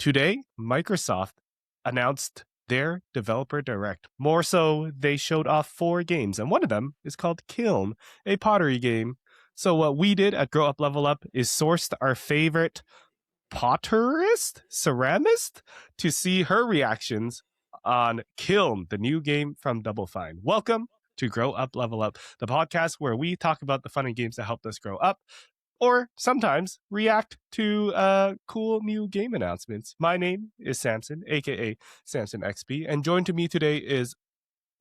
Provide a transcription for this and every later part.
Today, Microsoft announced their developer direct. More so, they showed off 4 games, and one of them is called Kiln, a pottery game. So what we did at Grow Up Level Up is sourced our favorite potterist, ceramist, to see her reactions on Kiln, the new game from Double Fine. Welcome to Grow Up Level Up, the podcast where we talk about the fun and games that helped us grow up, or sometimes react to cool new game announcements. My name is Samson, aka Samson XP, and joined to me today is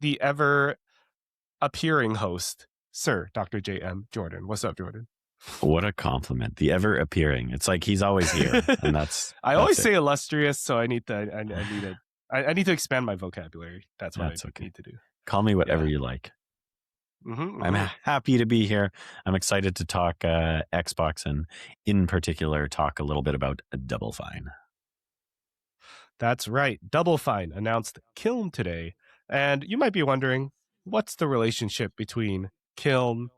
the ever appearing host, Sir Dr. J.M. Jordan. What's up, Jordan? What a compliment. The ever appearing. It's like he's always here. And that's I always say illustrious, so I need to I need to expand my vocabulary. That's what I need to do. Call me whatever you like. I'm happy to be here. I'm excited to talk Xbox and in particular talk a little bit about Double Fine. That's right. Double Fine announced Kiln today. And you might be wondering, what's the relationship between Kiln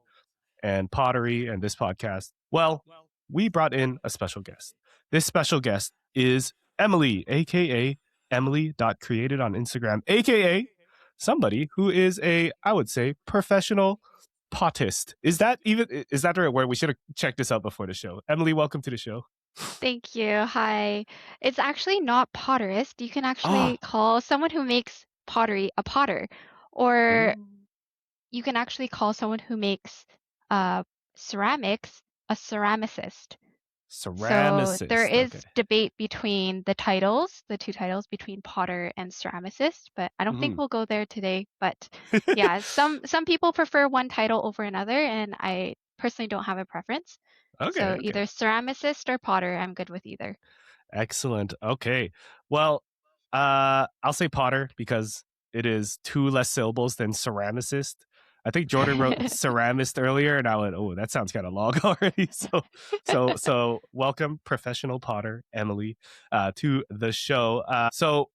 and Pottery and this podcast? Well, we brought in a special guest. This special guest is Emily, aka Emily.created on Instagram, aka somebody who is I would say, professional pottist. Is that the right word? We should have checked this out before the show. Emily, welcome to the show. Thank you. Hi. It's actually not potterist. You can actually call someone who makes pottery a potter, or you can actually call someone who makes ceramics a ceramicist. So there is debate between the two titles between potter and ceramicist, but I don't think we'll go there today. But yeah, some people prefer one title over another, and I personally don't have a preference. So either ceramicist or potter, I'm good with either. Excellent. Okay. Well, I'll say potter because it is 2 less syllables than ceramicist. I think Jordan wrote ceramist earlier, and I went, "Oh, that sounds kind of long already." So welcome, professional potter Emily, to the show. So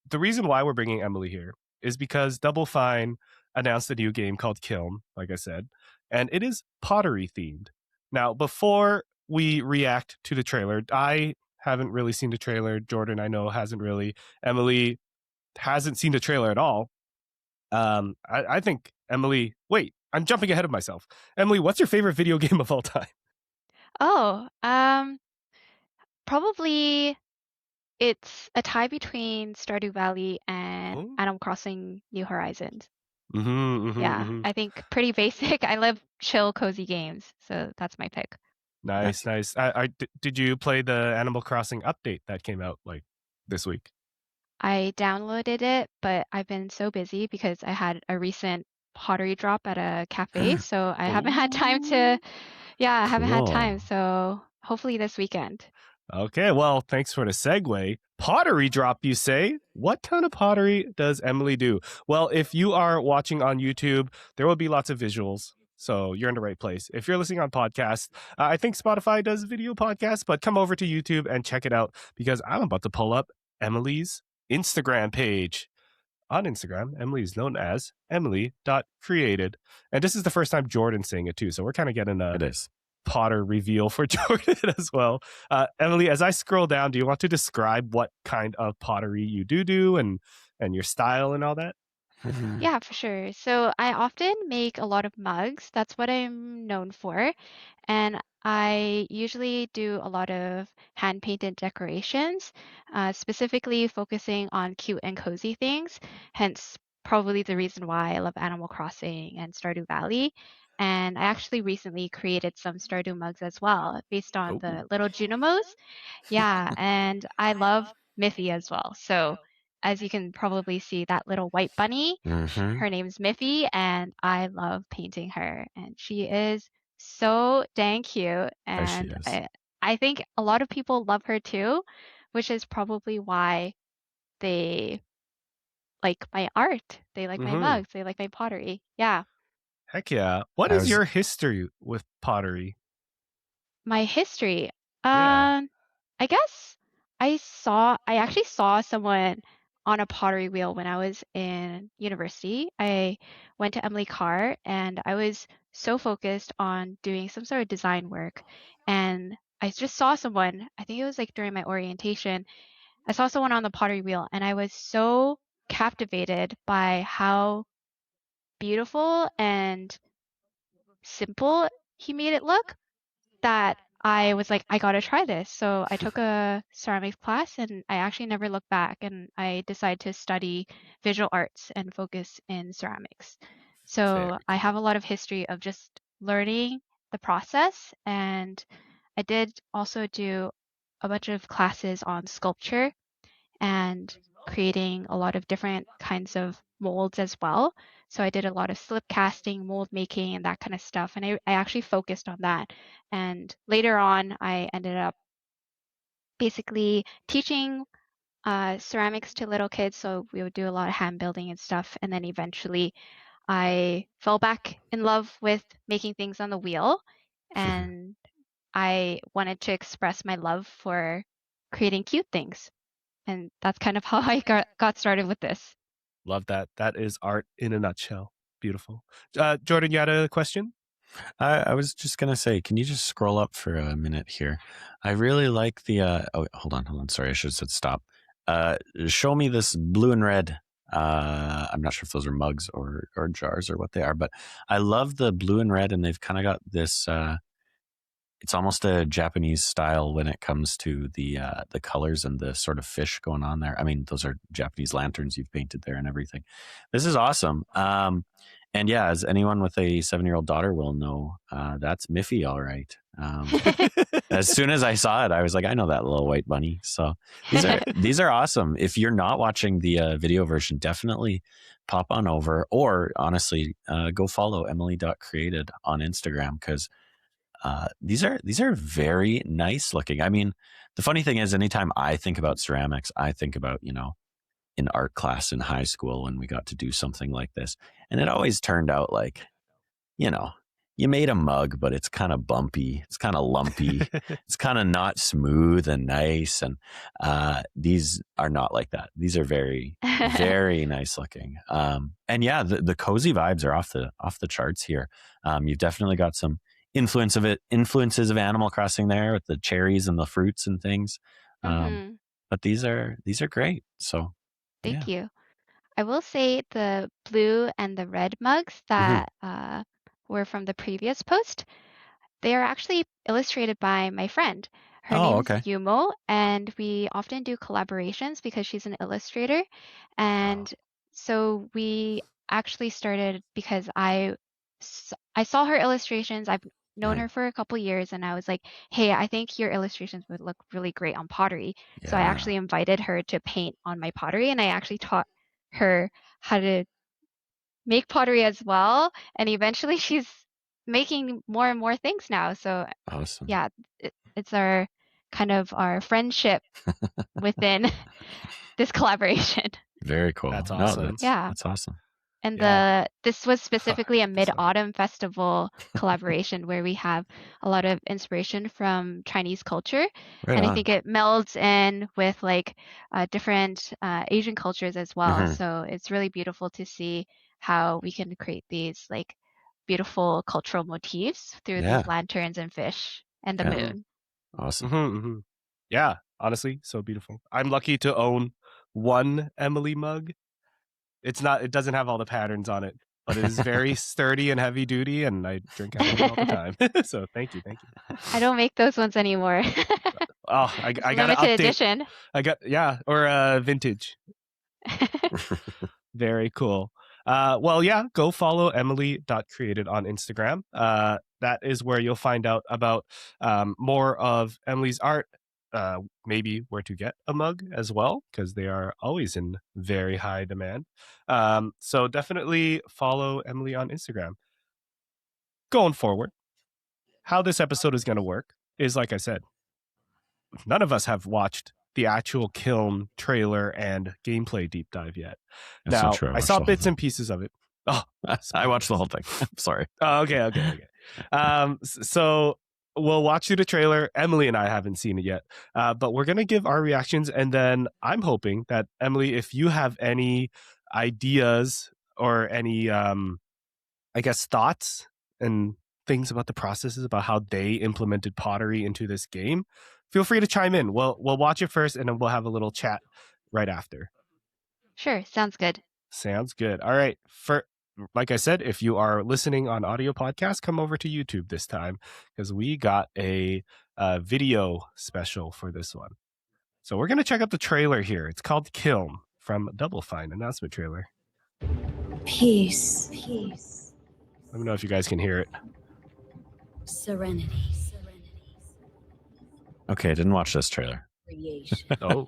the reason why we're bringing Emily here is because Double Fine announced a new game called Kiln, like I said, and it is pottery themed. Now, before we react to the trailer, I haven't really seen the trailer. Jordan, I know, hasn't really. Emily hasn't seen the trailer at all. I think Emily, wait, I'm jumping ahead of myself. Emily, what's your favorite video game of all time? Oh, probably it's a tie between Stardew Valley and Animal Crossing New Horizons. I think pretty basic. I love chill, cozy games, so that's my pick. Nice. Did you play the Animal Crossing update that came out like this week? I downloaded it, but I've been so busy because I had a recent pottery drop at a cafe, so I haven't had time to. Yeah, I haven't had time. So hopefully this weekend. Okay, well, thanks for the segue. Pottery drop, you say? What kind of pottery does Emily do? Well, if you are watching on YouTube, there will be lots of visuals. So you're in the right place. If you're listening on podcasts, I think Spotify does video podcasts, but come over to YouTube and check it out because I'm about to pull up Emily's Instagram page. On Instagram, Emily is known as Emily.created. And this is the first time Jordan's saying it too. So we're kind of getting a Potter reveal for Jordan as well. Emily, as I scroll down, do you want to describe what kind of pottery you do and your style and all that? Yeah, for sure. So I often make a lot of mugs. That's what I'm known for. And I usually do a lot of hand-painted decorations, specifically focusing on cute and cozy things, hence probably the reason why I love Animal Crossing and Stardew Valley. And I actually recently created some Stardew mugs as well, based on the little Junimos. Yeah, and I love Miffy as well. So as you can probably see, that little white bunny, her name's Miffy, and I love painting her. And she is so dang cute. And I think a lot of people love her too, which is probably why they like my art. They like my mugs. They like my pottery. Yeah. Heck yeah. What is your history with pottery? My history? I guess I actually saw someone on a pottery wheel when I was in university. I went to Emily Carr and I was so focused on doing some sort of design work. And I just saw someone, I think it was like during my orientation, I saw someone on the pottery wheel, and I was so captivated by how beautiful and simple he made it look that I was like, I gotta try this. So I took a ceramics class and I actually never looked back, and I decided to study visual arts and focus in ceramics. Very So I have a cool. lot of history of just learning the process, and I did also do a bunch of classes on sculpture and creating a lot of different kinds of molds as well. So I did a lot of slip casting, mold making, and that kind of stuff. And I actually focused on that. And later on, I ended up basically teaching ceramics to little kids. So we would do a lot of hand building and stuff. And then eventually I fell back in love with making things on the wheel. And I wanted to express my love for creating cute things. And that's kind of how I got started with this. Love that. That is art in a nutshell. Beautiful. Jordan, you had a question? I was just gonna say, can you just scroll up for a minute here? I really like the. Oh, hold on. Sorry, I should have said stop. Show me this blue and red. I'm not sure if those are mugs or jars or what they are, but I love the blue and red, and they've kind of got this. It's almost a Japanese style when it comes to the colors and the sort of fish going on there. I mean, those are Japanese lanterns you've painted there and everything. This is awesome. And yeah, as anyone with a 7-year-old daughter will know, that's Miffy, all right. As soon as I saw it, I was like, I know that little white bunny. So these are awesome. If you're not watching the video version, definitely pop on over, or honestly, go follow Emily.created on Instagram, because these are very nice looking. I mean, the funny thing is, anytime I think about ceramics, I think about, in art class in high school when we got to do something like this. And it always turned out like, you made a mug, but it's kind of bumpy. It's kind of lumpy. It's kind of not smooth and nice. And these are not like that. These are very, very nice looking. And yeah, the cozy vibes are off the charts here. You've definitely got some influences of Animal Crossing there with the cherries and the fruits and things. hmm But these are great. So yeah. Thank you. I will say the blue and the red mugs Mhm. that were from the previous post, they are actually illustrated by my friend. Her Oh, name is okay. Yumo, and we often do collaborations because she's an illustrator. Oh, And so we actually started because I saw her illustrations. I've known right. her for a couple years, and I was like, "Hey, I think your illustrations would look really great on pottery." So I Yeah. actually invited her to paint on my pottery, and I actually taught her how to make pottery as well. And eventually, she's making more and more things now. So Awesome. yeah, it's our kind of our friendship within this collaboration. Very cool. That's No, awesome. Yeah. that's awesome. And Yeah. this was Huh, specifically a that's so good. mid-autumn festival collaboration where we have a lot of inspiration from Chinese culture, Right and I on. think it melds in with like different Asian cultures as well. Mhm. So it's really beautiful to see how we can create these like beautiful cultural motifs through these Yeah. lanterns and fish and the Yeah. hmm moon. Awesome. hmm Yeah, honestly, so beautiful. I'm lucky to own one Emily mug. It doesn't have all the patterns on it, but it is very sturdy and heavy duty, and I drink out of it all the time. So thank you. I don't make those ones anymore. Oh, It's I gotta limited update. edition. Or vintage. Very cool. Well, yeah, go follow Emily.created on Instagram. That is where you'll find out about more of Emily's art, maybe where to get a mug as well, because they are always in very high demand. So definitely follow Emily on Instagram. Going forward, how this episode is going to work is, like I said, none of us have watched the actual Kiln trailer and gameplay deep dive yet. That's not Now, true. I I watched saw the whole bits thing. and pieces of it. Oh, I sorry. watched the whole thing. Sorry. Oh, okay. So we'll watch through the trailer. Emily and I haven't seen it yet, but we're gonna give our reactions, and then I'm hoping that Emily, if you have any ideas or any, I guess, thoughts and things about the processes about how they implemented pottery into this game, feel free to chime in. We'll watch it first, and then we'll have a little chat right after. Sure, sounds good. Sounds good. All right. Like I said, if you are listening on audio podcast, come over to YouTube this time because we got a video special for this one. So we're going to check out the trailer here. It's called Kiln from Double Fine announcement trailer. Peace. Let me know if you guys can hear it. Serenity. Okay, I didn't watch this trailer. Creation. Oh,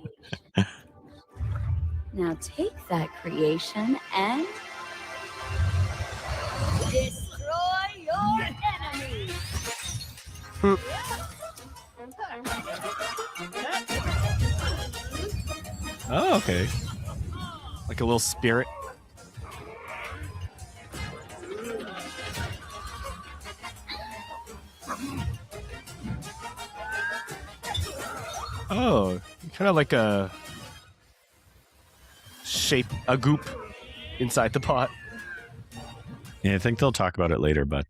Now take that creation and destroy your enemies. oh, okay. Like a little spirit. Oh, kind of like a goop inside the pot. Yeah, I think they'll talk about it later, but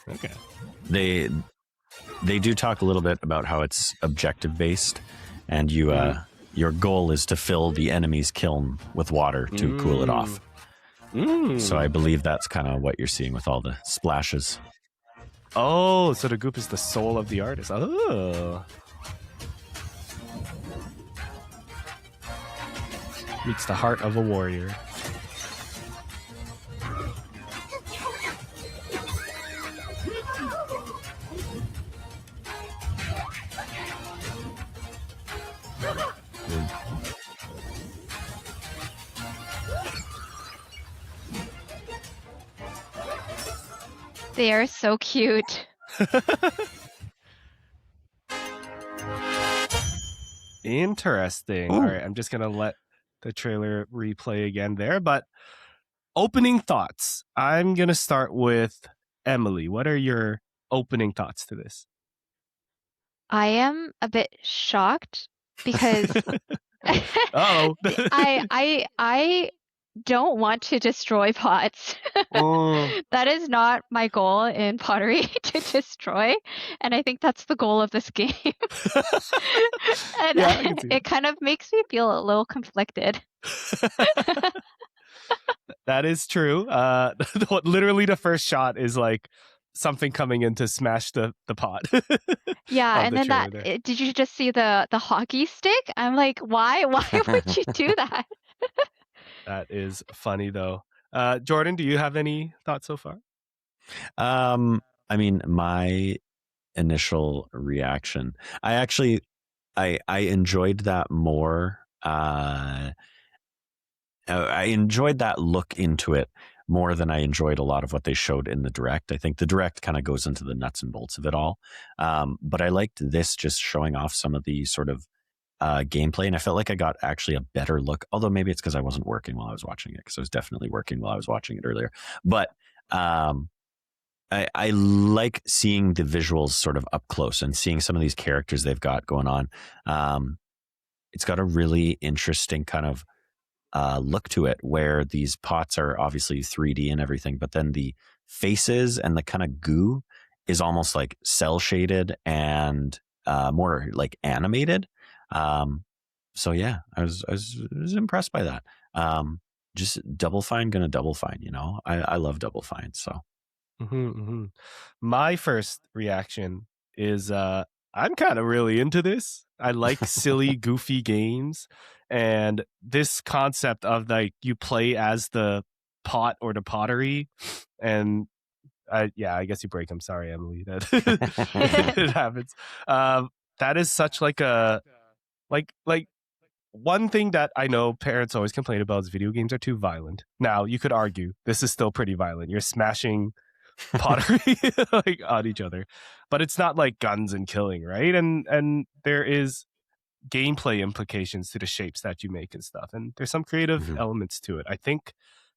Okay. they do talk a little bit about how it's objective based, and your goal is to fill the enemy's kiln with water to cool it off. So I believe that's kind of what you're seeing with all the splashes. Oh, so the goop is the soul of the artist. Oh. Meets the heart of a warrior. They are so cute. Interesting. Ooh. All right, I'm just going to let the trailer replay again there. But opening thoughts. I'm going to start with Emily. What are your opening thoughts to this? I am a bit shocked because Oh. I don't want to destroy pots. That is not my goal in pottery to destroy, and I think that's the goal of this game. And Yeah, I can see it kind of makes me feel a little conflicted. That is true. Literally the first shot is like something coming in to smash the pot. Yeah, Of and the then trailer there. did you just see the hockey stick? I'm like, why would you do that? That is funny though. Jordan, do you have any thoughts so far? I mean, my initial reaction, I enjoyed that more. I enjoyed that look into it more than I enjoyed a lot of what they showed in the direct. I think the direct kind of goes into the nuts and bolts of it all. But I liked this just showing off some of the sort of gameplay, and I felt like I got actually a better look, although maybe it's because I wasn't working while I was watching it, because I was definitely working while I was watching it earlier. But I like seeing the visuals sort of up close and seeing some of these characters they've got going on. It's got a really interesting kind of look to it, where these pots are obviously 3D and everything, but then the faces and the kind of goo is almost like cell shaded and more like animated. So yeah, I was impressed by that. Just Double Fine gonna Double Fine, you know. I love Double Fine. So My first reaction is I'm kind of really into this. I like silly, goofy games, and this concept of like you play as the pot or the pottery, and I guess you break them. Sorry, Emily, that it happens. That is such like a like one thing that I know parents always complain about is video games are too violent. Now you could argue this is still pretty violent. You're smashing pottery like on each other, but it's not like guns and killing, right? And there is gameplay implications to the shapes that you make and stuff, and there's some creative elements to it. I think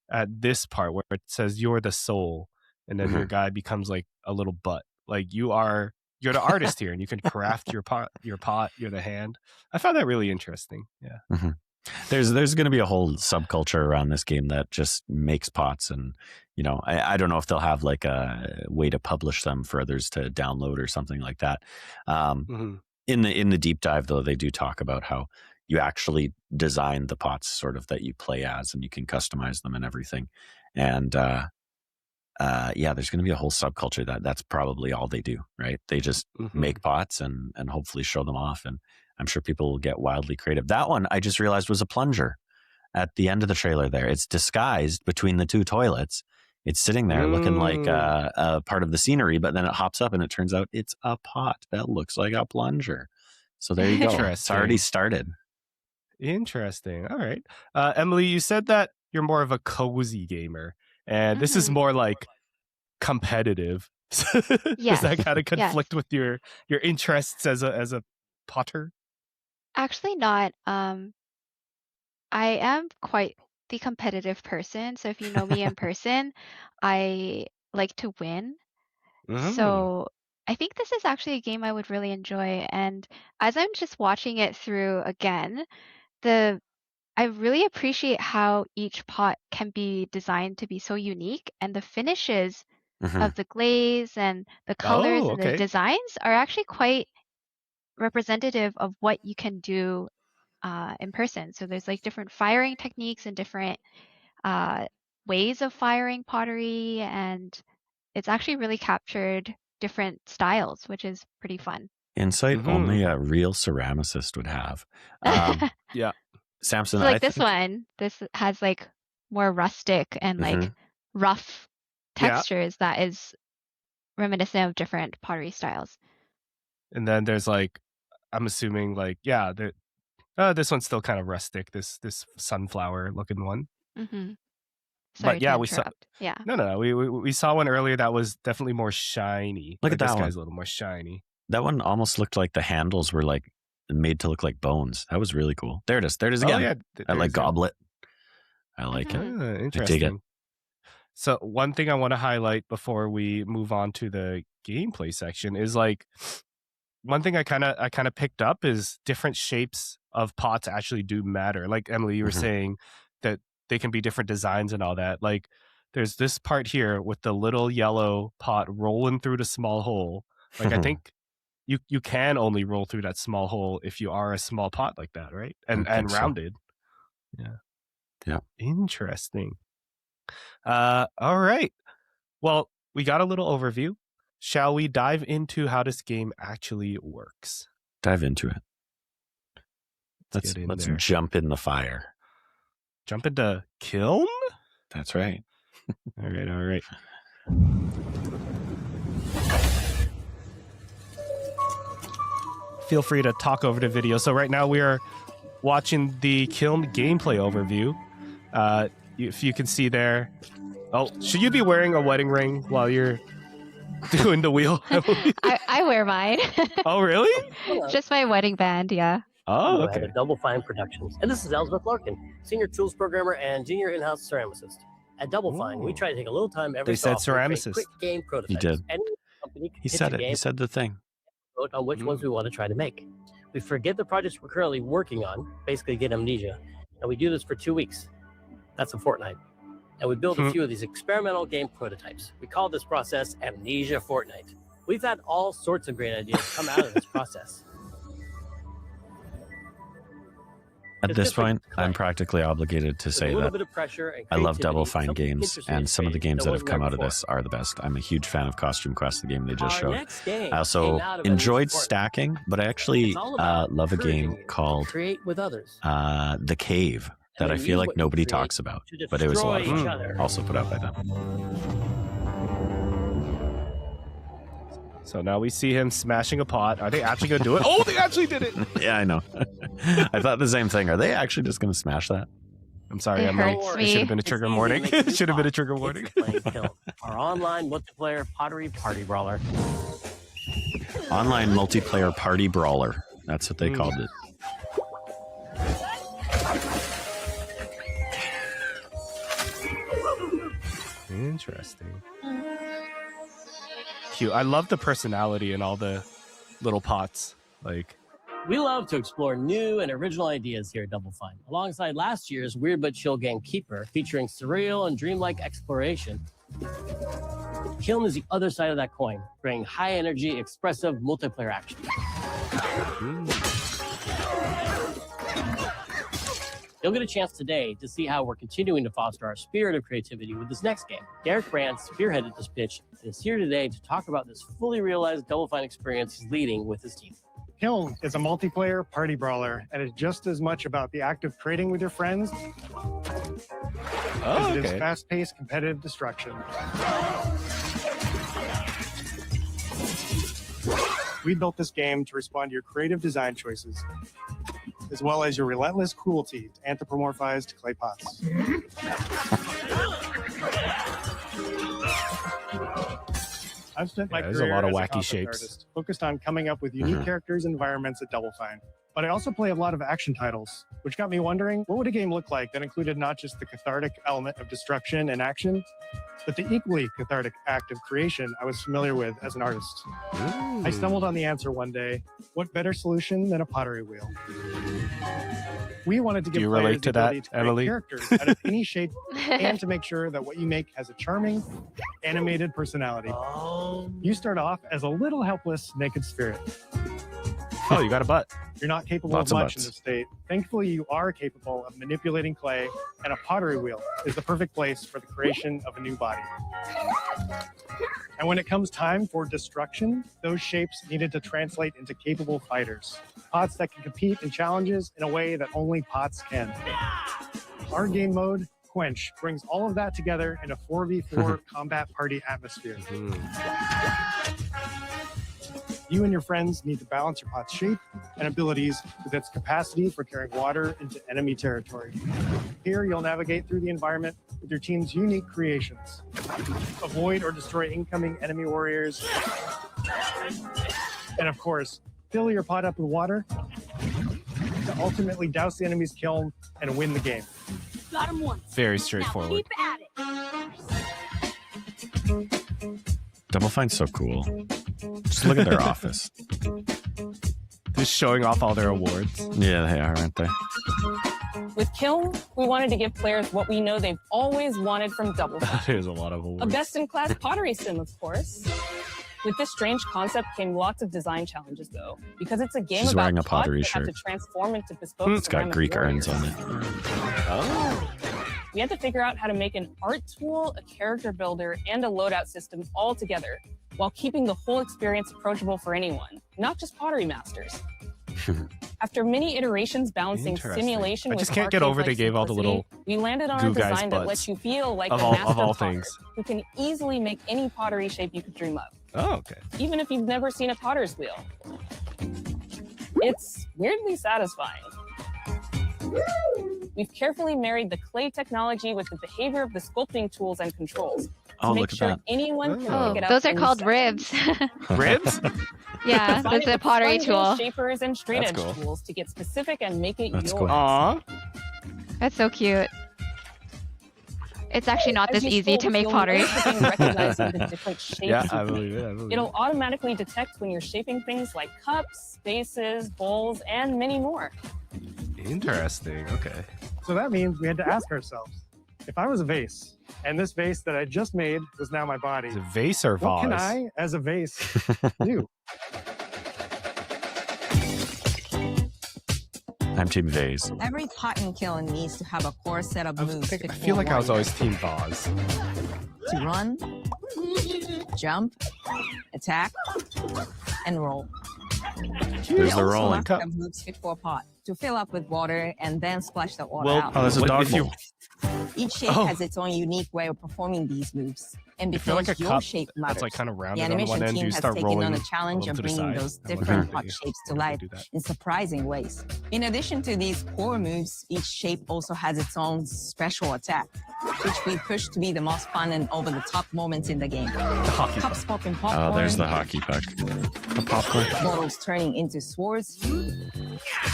at this part where it says you're the soul, and then your guy becomes like a little butt, like you're the artist here, and you can craft your pot, you're the hand. I found that really interesting. Yeah. There's going to be a whole subculture around this game that just makes pots, and you know, I don't know if they'll have like a way to publish them for others to download or something like that. In the deep dive, though, they do talk about how you actually design the pots sort of that you play as, and you can customize them and everything. And yeah, there's going to be a whole subculture that's probably all they do, right? They just make pots and hopefully show them off. And I'm sure people will get wildly creative. That one I just realized was a plunger at the end of the trailer there. It's disguised between the two toilets. It's sitting there looking like a part of the scenery, but then it hops up and it turns out it's a pot that looks like a plunger. So there you go. It's already started. Interesting. All right. Emily, you said that you're more of a cozy gamer, and this is more like competitive. Yes. Does that kind of conflict with your interests as a potter? Actually not. I am quite the competitive person. So if you know me in person, I like to win. So I think this is actually a game I would really enjoy. And as I'm just watching it through again, I really appreciate how each pot can be designed to be so unique, and the finishes of the glaze and the colors and the designs are actually quite representative of what you can do in person. So there's like different firing techniques and different ways of firing pottery, and it's actually really captured different styles, which is pretty fun. Insight only a real ceramicist would have. Yeah. Samson, so like this has like more rustic and like rough textures that is reminiscent of different pottery styles. And then there's like, I'm assuming like, this one's still kind of rustic, this sunflower looking one. Sorry but yeah, we saw. Yeah. No. We saw one earlier that was definitely more shiny. Look at that this one. guy's a little more shiny. That one almost looked like the handles were like made to look like bones. That was really cool. There it is. There it is again. Yeah, I like goblet. I like it. Interesting. I dig it. So one thing I want to highlight before we move on to the gameplay section is like one thing I kind of picked up is different shapes of pots actually do matter. Like Emily, you were saying that they can be different designs and all that. Like there's this part here with the little yellow pot rolling through the small hole. Like I think you can only roll through that small hole if you are a small pot like that, right? And rounded. So. Yeah. Interesting. All right. Well, we got a little overview. Shall we dive into how this game actually works? Dive into it. Let's jump in the fire. Jump into Kiln? That's right. All right. Feel free to talk over the video. So right now we are watching the Kiln gameplay overview. If you can see there. Oh, should you be wearing a wedding ring while you're doing the wheel? I wear mine. Oh, really? Just my wedding band, yeah. Oh, okay. At Double Fine Productions. And this is Elizabeth Larkin, Senior Tools Programmer and Junior In-House Ceramicist. At Double Fine, we try to take a little time every so often to create quick game prototypes. He did. Any company can he said it. He said the thing. Vote on which ones we want to try to make. We forget the projects we're currently working on, basically get amnesia, and we do this for 2 weeks. That's a fortnight. And we build a few of these experimental game prototypes. We call this process Amnesia Fortnight. We've had all sorts of great ideas come out of this process. At this point, I'm practically obligated to say that I love Double Fine games, and some of the games that have come out of this are the best. I'm a huge fan of Costume Quest, the game they just showed. I also enjoyed stacking, but I actually love a game called The Cave that I feel like nobody talks about, but it was a lot of fun. Also put out by them. So now we see him smashing a pot. Are they actually going to do it? Oh, they actually did it. Yeah, I know. I thought the same thing. Are they actually just going to smash that? I'm sorry, Emily. It should have been a trigger warning. It should have been a trigger warning. Our online multiplayer pottery party brawler. Online multiplayer party brawler. That's what they called it. Interesting. Cute. I love the personality in all the little pots. Like, we love to explore new and original ideas here at Double Fine, alongside last year's Weird But Chill game Keeper, featuring surreal and dreamlike exploration. Kiln is the other side of that coin, bringing high energy, expressive multiplayer action. You'll get a chance today to see how we're continuing to foster our spirit of creativity with this next game. Derek Brandt spearheaded this pitch and is here today to talk about this fully realized Double Fine experience he's leading with his team. Kiln is a multiplayer party brawler, and it's just as much about the act of trading with your friends as it is fast-paced competitive destruction. We built this game to respond to your creative design choices, as well as your relentless cruelty to anthropomorphized clay pots. I've spent my there's career a lot of as wacky concept shapes. artist, focused on coming up with unique characters and environments at Double Fine. But I also play a lot of action titles, which got me wondering, what would a game look like that included not just the cathartic element of destruction and action, but the equally cathartic act of creation I was familiar with as an artist? I stumbled on the answer one day. What better solution than a pottery wheel? We wanted to give you players relate the to that, ability to create Emily? characters out of any shape and to make sure that what you make has a charming, animated personality. You start off as a little helpless, naked spirit. Oh, you got a butt. You're not capable Lots of of much in butts. this state. Thankfully, you are capable of manipulating clay, and a pottery wheel is the perfect place for the creation of a new body. And when it comes time for destruction, those shapes needed to translate into capable fighters. Pots that can compete in challenges in a way that only pots can. Our game mode, Quench, brings all of that together in a 4v4 combat party atmosphere. You and your friends need to balance your pot's shape and abilities with its capacity for carrying water into enemy territory. Here, you'll navigate through the environment with your team's unique creations. Avoid or destroy incoming enemy warriors. And of course, fill your pot up with water to ultimately douse the enemy's kiln and win the game. Got him once. Very Now straightforward. keep at it. Double Fine's so cool. Just look at their office. Just showing off all their awards. Yeah, they are, aren't they? With Kiln, we wanted to give players what we know they've always wanted from Double Fine. There's a lot of A awards. best-in-class pottery sim, of course. With this strange concept came lots of design challenges, though, because it's a game She's about wearing a pots pottery that have to shirt. transform into bespoke It's got ceramic Greek urns warriors. on it. Oh. We had to figure out how to make an art tool, a character builder, and a loadout system all together, while keeping the whole experience approachable for anyone, not just pottery masters. After many iterations balancing Interesting. simulation I with just can't get over arcade-like they gave all the simplicity, little we landed on goo a guys' design that butts. lets you feel like Of the all- master of all potter, things. who can easily make any pottery shape you could dream of, Oh, okay. even if you've never seen a potter's wheel. It's weirdly satisfying. We've carefully married the clay technology with the behavior of the sculpting tools and controls to Oh, make look at sure that. anyone can Oh, pick it up. those are and called use it. ribs. Ribs? Yeah, Combine that's it a with pottery sponges, tool. shapers, and straight That's edge cool. tools to get specific and make it That's yours. cool. Aw. That's so cute. It's actually not As this you easy to sculpt, make you'll pottery. notice the thing recognizing the different shapes Yeah, you I can believe make. it. I believe It'll it. automatically detect when you're shaping things like cups, vases, bowls, and many more. Interesting. Okay. So that means we had to ask ourselves, if I was a vase, and this vase that I just made was now my body, Is it vase or what can vase? I, as a vase, do? I'm Team Vase. Every pot and kiln needs to have a core set of I, was moves thinking, I fit feel for like I was warrior. always team vase. To run, jump, attack, and roll. There's They the also rolling. must have moves fit for a pot to fill up with water and then splash that water Well, out. Oh, there's a What dog if you- bowl. Each shape Oh. has its own unique way of performing these moves. And I feel because like a your cup shape that's matters, like kind of the rounded on animation one end. team You has start taken rolling on a challenge them of to the bringing side. those I wonder different if pot they- shapes to I wonder if life they do that. in surprising ways. In addition to these core moves, each shape also has its own special attack, which we push to be the most fun and over-the-top moments in the game. The hockey puck. Cups popping popcorn, Oh, there's the hockey puck. The popcorn. bottles turning into swords,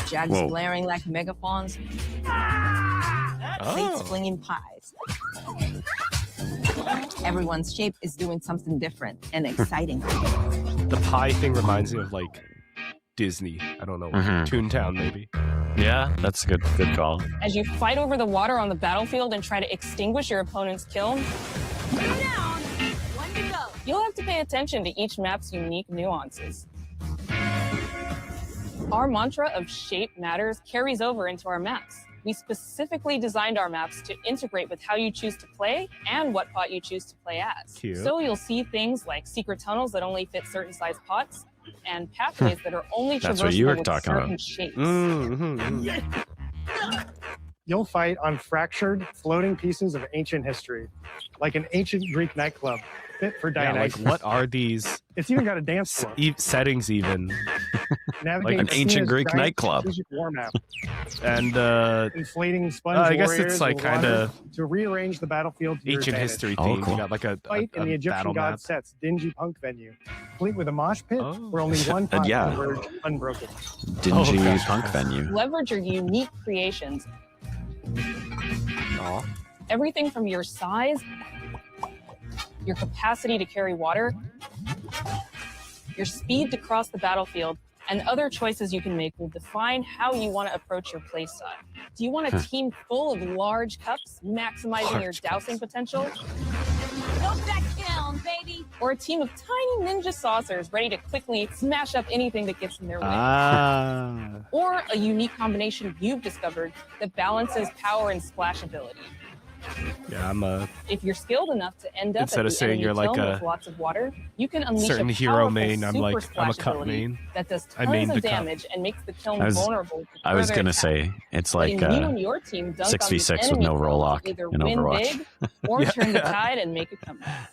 jugs Whoa. blaring like megaphones, plates Oh. flinging pies. Everyone's shape is doing something different and exciting. The pie thing reminds me of like Disney. I don't know. Mhm. Toontown, maybe. Yeah, that's a good call. As you fight over the water on the battlefield and try to extinguish your opponent's kiln, Two down, one to go. You'll have to pay attention to each map's unique nuances. Our mantra of shape matters carries over into our maps. We specifically designed our maps to integrate with how you choose to play and what pot you choose to play as. Cute. So you'll see things like secret tunnels that only fit certain size pots and pathways that are only That's what you were traversable with talking certain about. shapes. You'll fight on fractured, floating pieces of ancient history, like an ancient Greek nightclub, fit for Yeah, like Dionysus. what are these It's even got a dance floor. settings even? Navigate an ancient Cena's Greek giant nightclub. strategic war map. And Inflating sponge I guess warriors it's like will wander kinda to rearrange the battlefield to your ancient advantage. history Oh, theme. cool. You got like a Fight in the Egyptian battle god map. Set's dingy punk venue, complete with a mosh pit Oh. where only one pot Yeah. can emerge unbroken. Dingy gosh. punk venue. Leverage your unique creations. Aw. Everything from your size, your capacity to carry water, your speed to cross the battlefield, and other choices you can make will define how you want to approach your playstyle. Do you want a team full of large cups, maximizing your Large dousing potential? Go back Kiln, baby. Or a team of tiny ninja saucers ready to quickly smash up anything that gets in their way? Ah. Or a unique combination you've discovered that balances power and splashability? Yeah, I'm a If you're skilled enough to end up Instead at of the saying enemy you're like kiln a with lots of water, you can unleash certain a hero powerful main. I'm super like, I'm a cup splashability main. that does I tons mained the of cup. damage and makes the kiln I was- vulnerable to I was further gonna attack. say it's like Letting you and your team dunk on the 6v6 with enemy no kiln roll to lock either in win Overwatch. big or Yeah. turn the tide and make a comeback.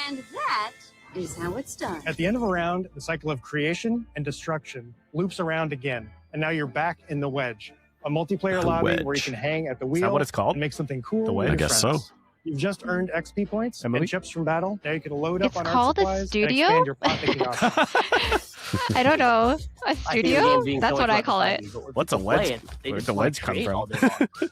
And that is how it's done. At the end of a round, the cycle of creation and destruction loops around again, and now you're back in the wedge, a multiplayer The lobby where you wedge. can hang at the Is wheel that what it's called? and make something cool. The with wedge? your I guess friends. so. You've just earned XP points Emily? and chips from battle. Now you can load up It's on art called a supplies studio? and expand your pot making options. I don't know. A I see the studio? game being That's so what much I call more it. fun, but when What's a people wedge? play it, they Where'd just the wanna wedge come create from? all day long.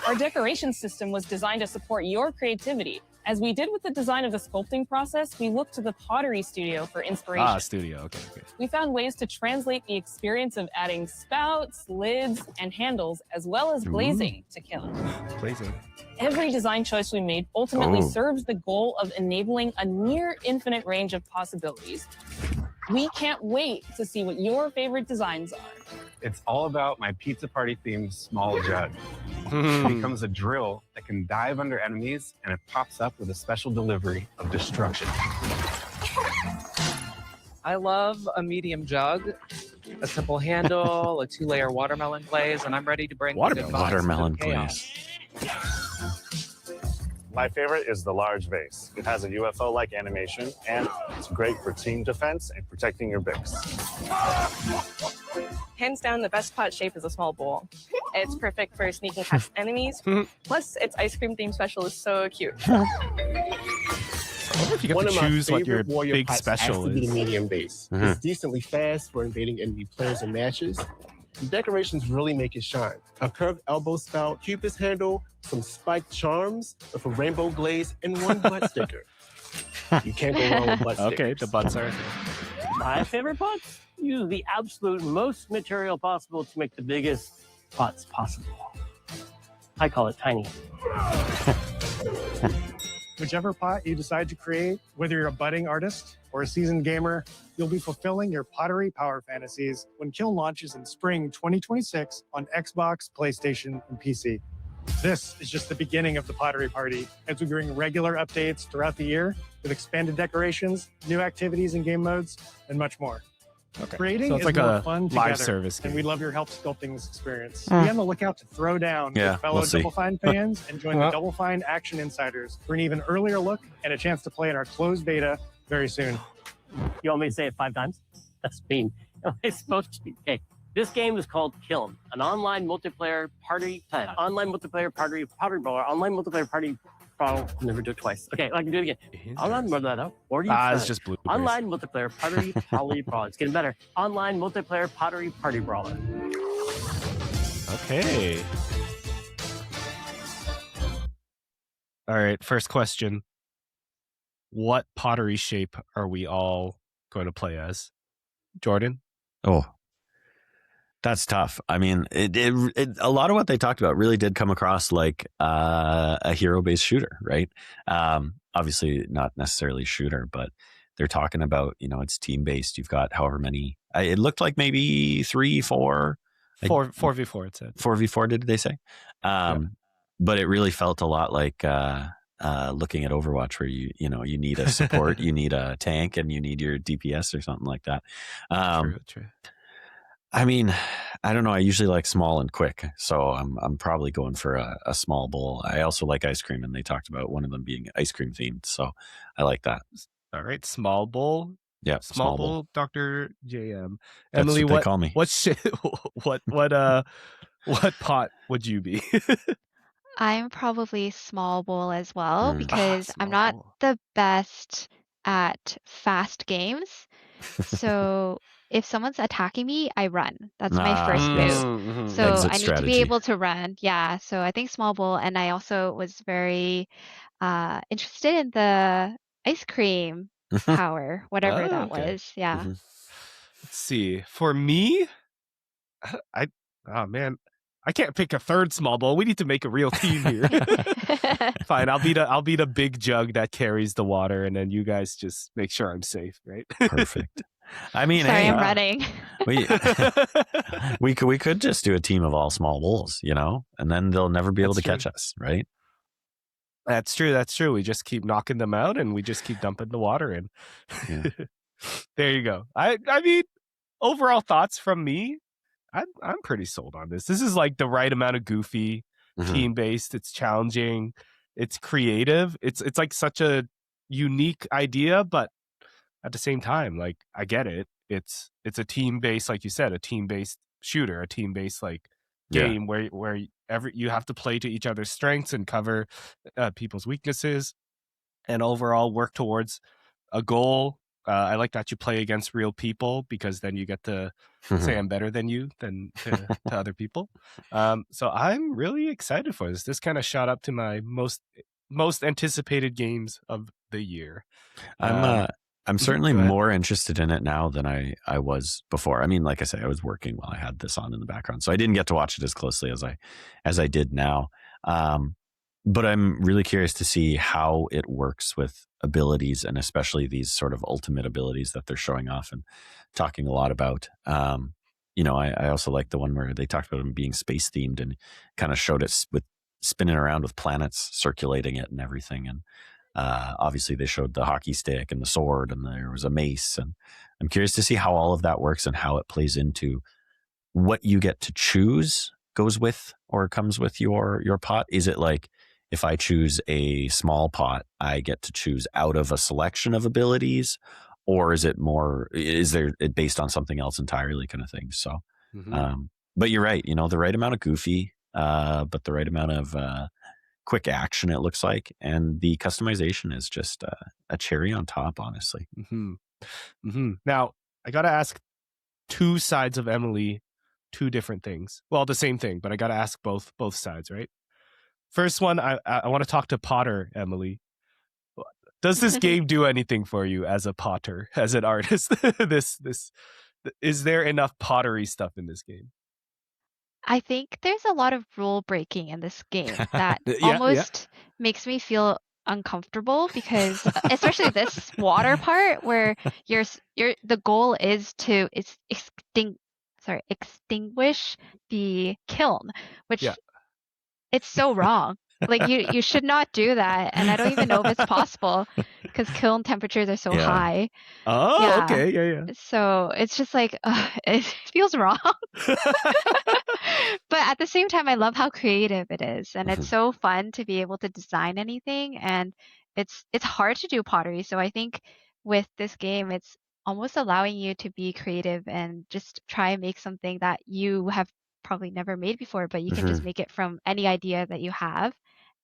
Our decoration system was designed to support your creativity. As we did with the design of the sculpting process, we looked to the Pottery studio for inspiration. Ah, studio. Okay, okay. We found ways to translate the experience of adding spouts, lids, and handles, as well as glazing to Kiln. Blazing. Every design choice we made ultimately Oh. serves the goal of enabling a near infinite range of possibilities. We can't wait to see what your favorite designs are. It's all about my pizza party themed small jug. It Hmm. becomes a drill that can dive under enemies, and it pops up with a special delivery of destruction. I love a medium jug, a simple handle, a 2-layer watermelon glaze, and I'm ready to bring the good vibes Watermelon to chaos. glaze. My favorite is the large vase. It has a UFO-like animation, and it's great for team defense and protecting your Bix. Hands down, the best pot shape is a small bowl. It's perfect for sneaking past enemies. Plus, its ice cream theme special is so cute. I wonder if you One get of to my choose what your favorite warrior big pots special has to be the is. medium base. Mhm. It's decently fast for invading enemy players and matches. The decorations really make it shine. A curved elbow spout, cupid's handle, some spiked charms with a rainbow glaze, and one butt sticker. You can't go wrong with butt stickers. Okay, the butts are. My favorite pots use the absolute most material possible to make the biggest pots possible. I call it tiny. Whichever pot you decide to create, whether you're a budding artist or a seasoned gamer, you'll be fulfilling your pottery power fantasies when Kiln launches in spring 2026 on Xbox, PlayStation, and PC. This is just the beginning of the pottery party as we bring regular updates throughout the year with expanded decorations, new activities and game modes, and much more. Okay. Creating So it's is like more a fun live together, service and game. we'd love your help sculpting this experience. Mm. Be on the lookout to throw down Yeah, with fellow we'll see. Double Fine fans and join the Double Fine Action Insiders for an even earlier look and a chance to play in our closed beta very soon. You want me to say it 5 times? That's mean. It's supposed to be. Okay. This game is called Kiln, an online multiplayer party brawler, online multiplayer party brawler. I'll never do it twice. Okay, I can do it again. Online multiplayer. It's just blue. Online multiplayer pottery brawler. It's getting better. Online multiplayer pottery party brawler. Okay. All right. First question. What pottery shape are we all going to play as? Jordan? Oh, that's tough. I mean, a lot of what they talked about really did come across like a hero-based shooter, right? obviously not necessarily shooter, but they're talking about, it's team based. You've got however many. It looked like maybe 3, 4. 4v4 it said. 4v4, did they say? But it really felt a lot like looking at Overwatch, where you need a support, you need a tank, and you need your DPS or something like that. True. I mean, I don't know. I usually like small and quick, so I'm probably going for a small bowl. I also like ice cream, and they talked about one of them being ice cream themed, so I like that. All right, small bowl. Yeah, small bowl. Dr. JM. That's Emily, what they call me. What pot would you be? I'm probably small bowl as well because I'm small not bowl. the best at fast games. So if someone's attacking me, I run. That's my first yes. move. So Exit I need to strategy. be able to run. Yeah. So I think small bowl, and I also was very interested in the ice cream power, whatever that okay. was. Yeah. Let's see. For me, oh man, I can't pick a third small bowl. We need to make a real team here. Fine, I'll be the big jug that carries the water, and then you guys just make sure I'm safe, right? Perfect. I mean, Sorry, hey, I'm running. we could just do a team of all small bowls, and then they'll never be able to catch us, right? That's true. We just keep knocking them out, and we just keep dumping the water in. Yeah. There you go. I mean, overall thoughts from me. I'm pretty sold on this. This is like the right amount of goofy, team based. It's challenging. It's creative. It's like such a unique idea, but at the same time, like, I get it. It's a team based, like you said, a team based shooter, a team based like game where you have to play to each other's strengths and cover people's weaknesses, and overall work towards a goal. I like that you play against real people, because then you get to say I'm better than you to other people. So I'm really excited for this. This kind of shot up to my most anticipated games of the year. I'm certainly more interested in it now than I was before. I mean, like I say, I was working while I had this on in the background, so I didn't get to watch it as closely as I did now. But I'm really curious to see how it works with abilities, and especially these sort of ultimate abilities that they're showing off and talking a lot about. I also like the one where they talked about them being space themed and kind of showed it with spinning around with planets circulating it and everything. And obviously they showed the hockey stick and the sword, and there was a mace. And I'm curious to see how all of that works and how it plays into what you get to choose goes with or comes with your pot. Is it like, if I choose a small pot, I get to choose out of a selection of abilities, or is there it based on something else entirely, kind of thing? So, but you're right. The right amount of goofy, but the right amount of quick action, it looks like, and the customization is just a cherry on top, honestly. Now, I got to ask two sides of Emily, two different things. Well, the same thing, but I got to ask both sides, right? First one, I want to talk to Potter, Emily. Does this game do anything for you as a potter, as an artist? Is there enough pottery stuff in this game? I think there's a lot of rule breaking in this game that almost makes me feel uncomfortable, because especially this water part where the goal is to extinguish the kiln, which it's so wrong. Like you should not do that, and I don't even know if it's possible because kiln temperatures are so high. Oh, okay, yeah. So it's just like it feels wrong. But at the same time, I love how creative it is, and it's so fun to be able to design anything. And it's hard to do pottery, so I think with this game, it's almost allowing you to be creative and just try and make something that you have probably never made before, but you can just make it from any idea that you have.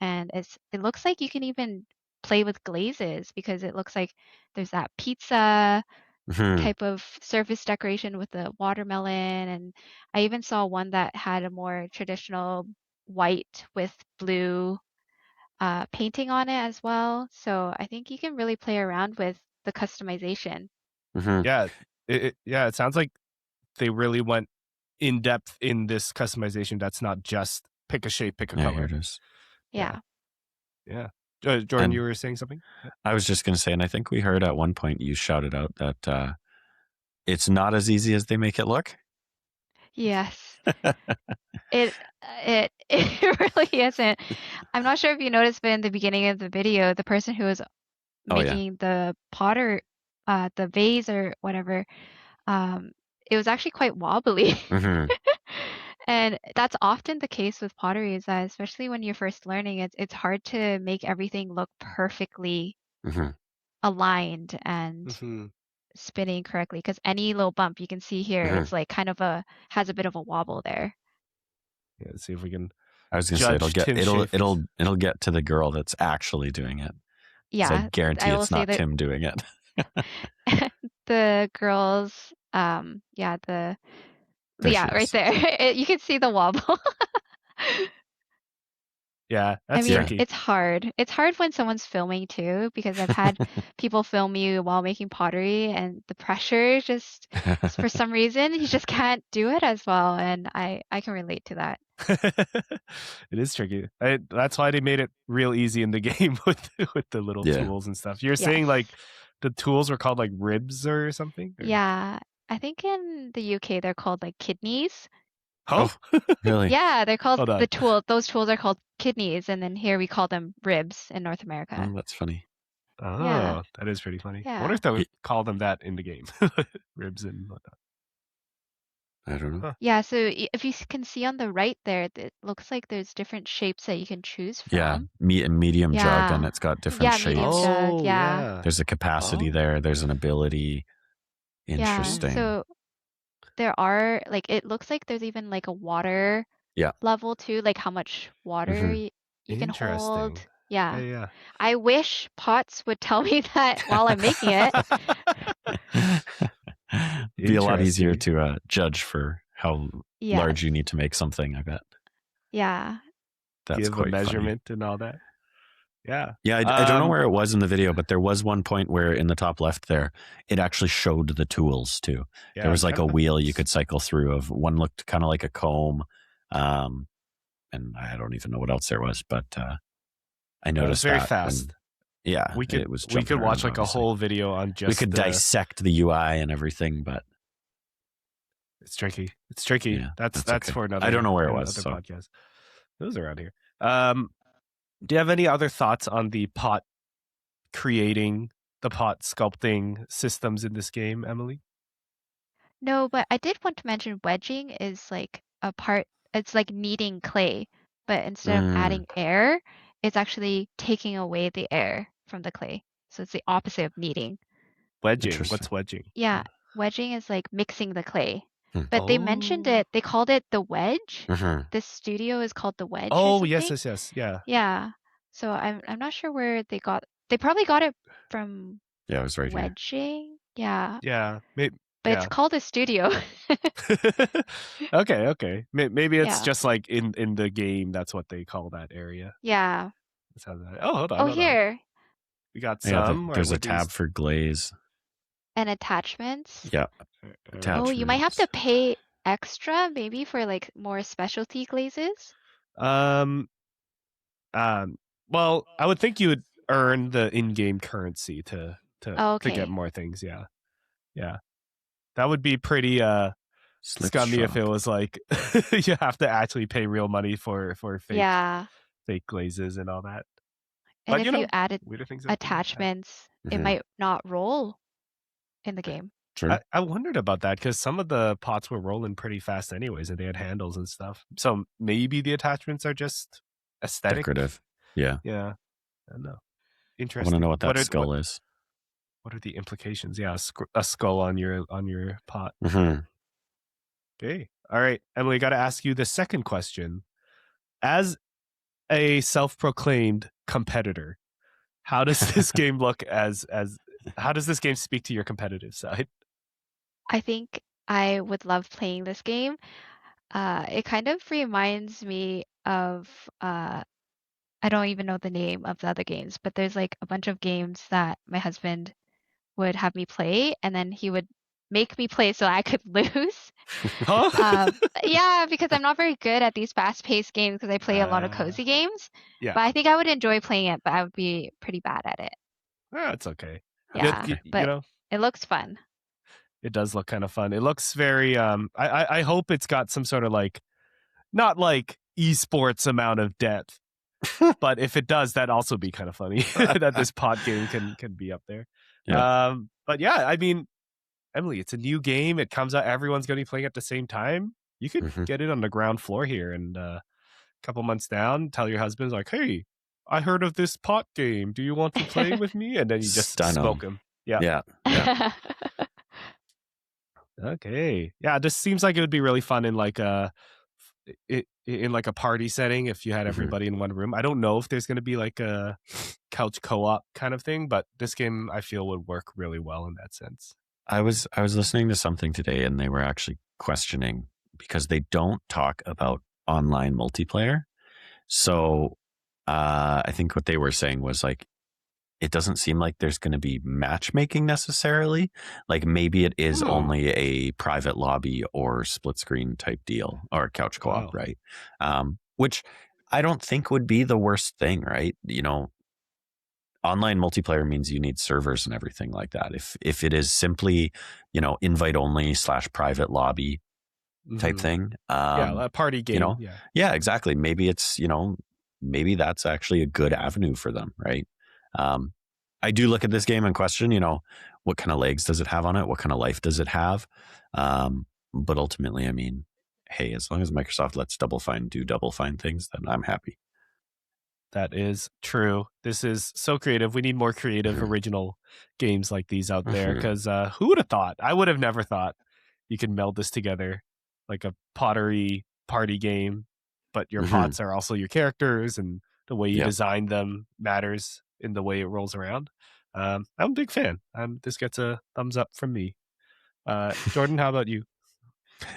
And it looks like you can even play with glazes, because it looks like there's that pizza type of surface decoration with the watermelon, and I even saw one that had a more traditional white with blue painting on it as well. So I think you can really play around with the customization. Yeah, it sounds like they really went in depth in this customization. That's not just pick a shape, pick a color. Here it is. Yeah. Jordan, And you were saying something? I was just going to say, and I think we heard at one point you shouted out that it's not as easy as they make it look. Yes. It it really isn't. I'm not sure if you noticed, but in the beginning of the video, the person who was Oh, yeah. making the potter, the vase or whatever, it was actually quite wobbly. Mhm. And that's often the case with pottery, is that especially when you're first learning, it's hard to make everything look perfectly Mhm. aligned and Mhm. spinning correctly. Because any little bump you can see here, Mhm. it's like kind of has a bit of a wobble there. Yeah, let's see if we can I was going to say judge Tim it'll Schafer's. it'll get to the girl that's actually doing it. 'Cause Yeah, I guarantee I will it's say not that Tim doing it. the girls, yeah, There yeah, she right is. there. You can see the wobble. Yeah, I that's mean, tricky. it's hard. It's hard when someone's filming too, because I've had people film me while making pottery, and the pressure just, for some reason, you just can't do it as well, and I can relate to that. It is tricky. That's why they made it real easy in the game with the little Yeah. tools and stuff. You're saying Yes. like the tools were called like ribs or something? Or- Yeah, I think in the UK they're called like kidneys. Oh, Really? Yeah, they're called hold on. those tools are called kidneys, and then here we call them ribs in North America. Oh, that's funny. Oh, that is pretty funny. I wonder Yeah. if they would call them that in the game. Ribs and whatnot. I don't know. Huh. Yeah, so if you can see on the right there, it looks like there's different shapes that you can choose from. Yeah, medium jug, and Yeah. it's got different Yeah, shapes. medium jug, yeah. yeah. There's a capacity there. There's an ability. Yeah, Interesting. so there are, like, it looks like there's even like a water Yeah. level too, like how much water Mhm. you can Interesting. hold. Yeah. Yeah. I wish pots would tell me that while I'm making it. Be a lot easier Interesting. to judge for how Yes. large you need to make something, I bet. Yeah. That's Give a quite funny. measurement and all that. Yeah. Yeah, I don't know where it was in the video, but there was one point where in the top left there, it actually showed the tools too. Yeah. There was like a wheel you could cycle through of one looked kind of like a comb. And I don't even know what else there was, but I It was noticed very that, fast. and yeah, We it was could jumping watch around, like a obviously. whole video on just We could the, dissect the UI and everything, but It's tricky. It's tricky. Yeah, that's okay. for another. I don't know where it was. another So. podcast. It was around here. Do you have any other thoughts on the pot creating, the pot sculpting systems in this game, Emily? No, but I did want to mention wedging is like it's like kneading clay, but instead of adding air, it's actually taking away the air from the clay. So it's the opposite of kneading. Wedging. Interesting. What's wedging? Yeah, wedging is like mixing the clay. Hmm. But they mentioned it, they called it the wedge. Mhm. This studio is called the wedge. or Oh, yes, something. yes, yes. Yeah. Yeah. So I'm not sure where they probably got it from Yeah, it was right here. wedging. Yeah. Yeah. But yeah. it's called a studio. Okay. Maybe it's Yeah. just like in the game, that's what they call that area. Yeah. That's how that. Oh, hold on. Oh, hold on. here. We got Yeah, some. there's a What tab these- for glaze. And attachments. Yeah. Oh, you might have to Attachments. pay extra maybe for like more specialty glazes. Well, I would think you would earn the in-game currency to Oh, to okay. get more things. Yeah. That would be pretty Slip scummy if shop. it was like you have to actually pay real money for fake Yeah. glazes and all that. And But if you know, you added weirder things have been had. attachments, it Mhm. might not roll in the game. True. I wondered about that because some of the pots were rolling pretty fast anyways, and they had handles and stuff. So maybe the attachments are just aesthetic. Decorative. Yeah. Yeah, I don't know. I Interesting. want to know what that are, skull is. What are the implications? Yeah, a skull on your pot. Mhm. Okay. All right, Emily, got to ask you the second question. As a self-proclaimed competitor, how does this game look as how does this game speak to your competitive side? I think I would love playing this game. It kind of reminds me of I don't even know the name of the other games, but there's like a bunch of games that my husband would have me play, and then he would make me play so I could lose. Huh? Yeah, because I'm not very good at these fast-paced games because I play a lot of cozy games. Yeah. But I think I would enjoy playing it, but I would be pretty bad at it. It's okay. Yeah, You but know, it looks fun. it does look kind of fun. It looks very I hope it's got some sort of like, not like esports amount of depth, but if it does, that'd also be kind of funny that this pod game can be up there. Yeah. But yeah, I mean, Emily, it's a new game. It comes out, everyone's going to be playing at the same time. You could get it on the ground floor here, and a couple months down, tell your husband, like, hey, I heard of this pot game. Do you want to play with me? And then you just Stun 'em. smoke him. Yeah. Okay. Yeah, this seems like it would be really fun in like a party setting if you had everybody in one room. I don't know if there's going to be like a couch co-op kind of thing, but this game I feel would work really well in that sense. I was listening to something today, and they were actually questioning because they don't talk about online multiplayer. So I think what they were saying was like, it doesn't seem like there's going to be matchmaking necessarily. Like maybe it is only a private lobby or split screen type deal or couch co-op, right? Which I don't think would be the worst thing, right? You know, online multiplayer means you need servers and everything like that. If it is simply, you know, invite only / private lobby type thing, a party game. You know, yeah, exactly. Maybe it's, you know, maybe that's actually a good avenue for them, right? I do look at this game and question, you know, what kind of legs does it have on it? What kind of life does it have? But ultimately, I mean, hey, as long as Microsoft lets Double Fine do Double Fine things, then I'm happy. That is true. This is so creative. We need more creative, original games like these out there, because who would have thought? I would have never thought you could meld this together like a pottery party game, but your pots are also your characters, and the way you design them matters in the way it rolls around. I'm a big fan. This gets a thumbs up from me. Jordan, how about you?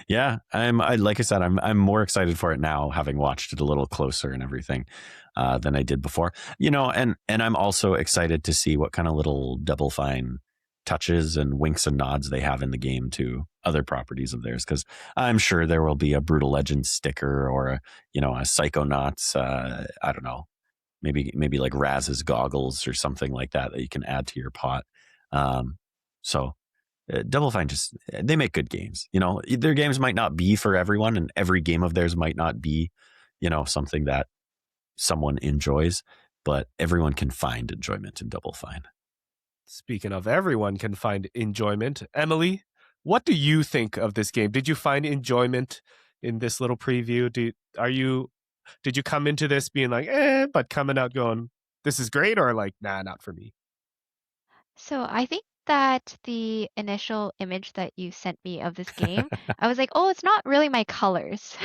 Yeah, like I said, I'm more excited for it now, having watched it a little closer and everything than I did before. You know, and I'm also excited to see what kind of little Double Fine touches and winks and nods they have in the game to other properties of theirs, because I'm sure there will be a Brutal Legends sticker or a Psychonauts. I don't know, maybe like Raz's goggles or something like that you can add to your pot. So. Double Fine they make good games. You know, their games might not be for everyone, and every game of theirs might not be, you know, something that someone enjoys, but everyone can find enjoyment in Double Fine. Speaking of everyone can find enjoyment, Emily, what do you think of this game? Did you find enjoyment in this little preview? Did you come into this being like, but coming out going, this is great, or like, nah, not for me? So I think that the initial image that you sent me of this game, I was like, oh, it's not really my colors.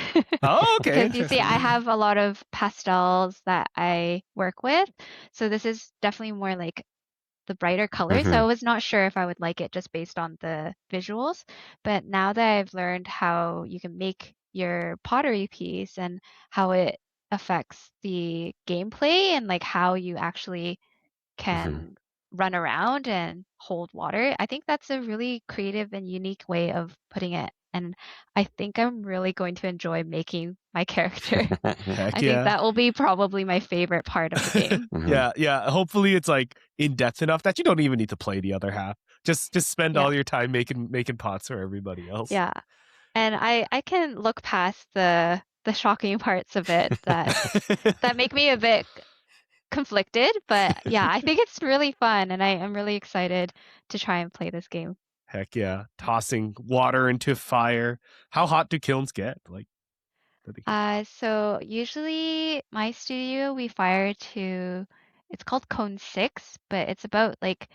Oh, okay. Because you see, I have a lot of pastels that I work with. So this is definitely more like the brighter colors. So I was not sure if I would like it just based on the visuals. But now that I've learned how you can make your pottery piece and how it affects the gameplay and like how you actually can run around and hold water, I think that's a really creative and unique way of putting it. And I think I'm really going to enjoy making my character. I think that will be probably my favorite part of the game. Yeah. Hopefully it's like in depth enough that you don't even need to play the other half. Just spend all your time making pots for everybody else. Yeah. And I can look past the shocking parts of it that make me a bit conflicted, but yeah, I think it's really fun, and I'm really excited to try and play this game. Heck yeah. Tossing water into fire. How hot do kilns get? Like, so usually my studio we fire to, it's called cone 6, but it's about like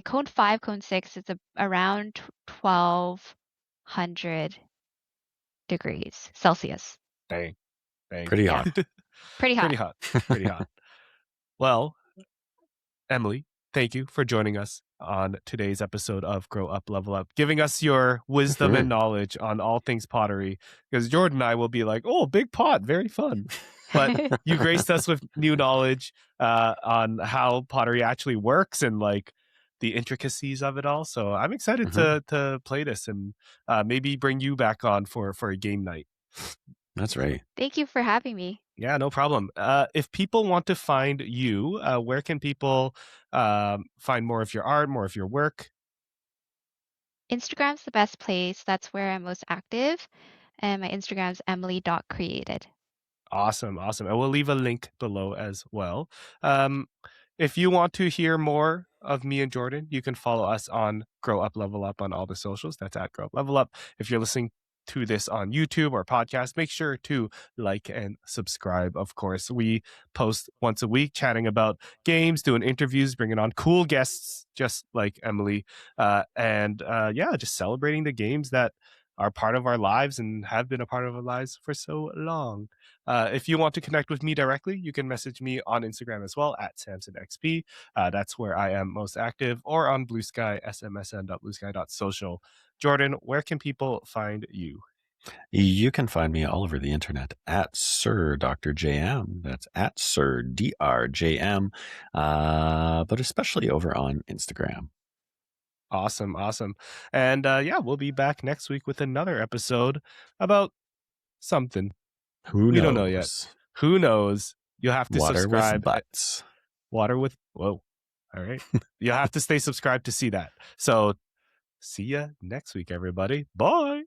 cone 5, cone 6, it's around 1200 degrees Celsius. Dang. Pretty hot. Pretty hot. Pretty hot. Well, Emily, thank you for joining us on today's episode of Grow Up, Level Up, giving us your wisdom and knowledge on all things pottery, because Jordan and I will be like, oh, big pot, very fun. But you graced us with new knowledge on how pottery actually works and like the intricacies of it all. So I'm excited Mhm. to play this and maybe bring you back on for a game night. That's right. Thank you for having me. Yeah, no problem. If people want to find you, where can people find more of your art, more of your work? Instagram's the best place. That's where I'm most active. And my Instagram's emily.created. Awesome, awesome. And we'll leave a link below as well. If you want to hear more of me and Jordan, you can follow us on Grow Up Level Up on all the socials. That's at Grow Up Level Up. If you're listening to this on YouTube or podcast, make sure to like and subscribe. Of course, we post once a week chatting about games, doing interviews, bringing on cool guests just like Emily, and just celebrating the games that are part of our lives and have been a part of our lives for so long. If you want to connect with me directly, you can message me on Instagram as well at SamsonXP. That's where I am most active, or on Blue Sky, smsn.bluesky.social. Jordan, where can people find you? You can find me all over the internet at Sir Dr. JM. That's at Sir DRJM, but especially over on Instagram. Awesome, awesome. And we'll be back next week with another episode about something. Who knows? We don't know yet. Who knows? You'll have to Water subscribe. with butts. Water with, whoa. All right. You'll have to stay subscribed to see that. So see ya next week, everybody. Bye.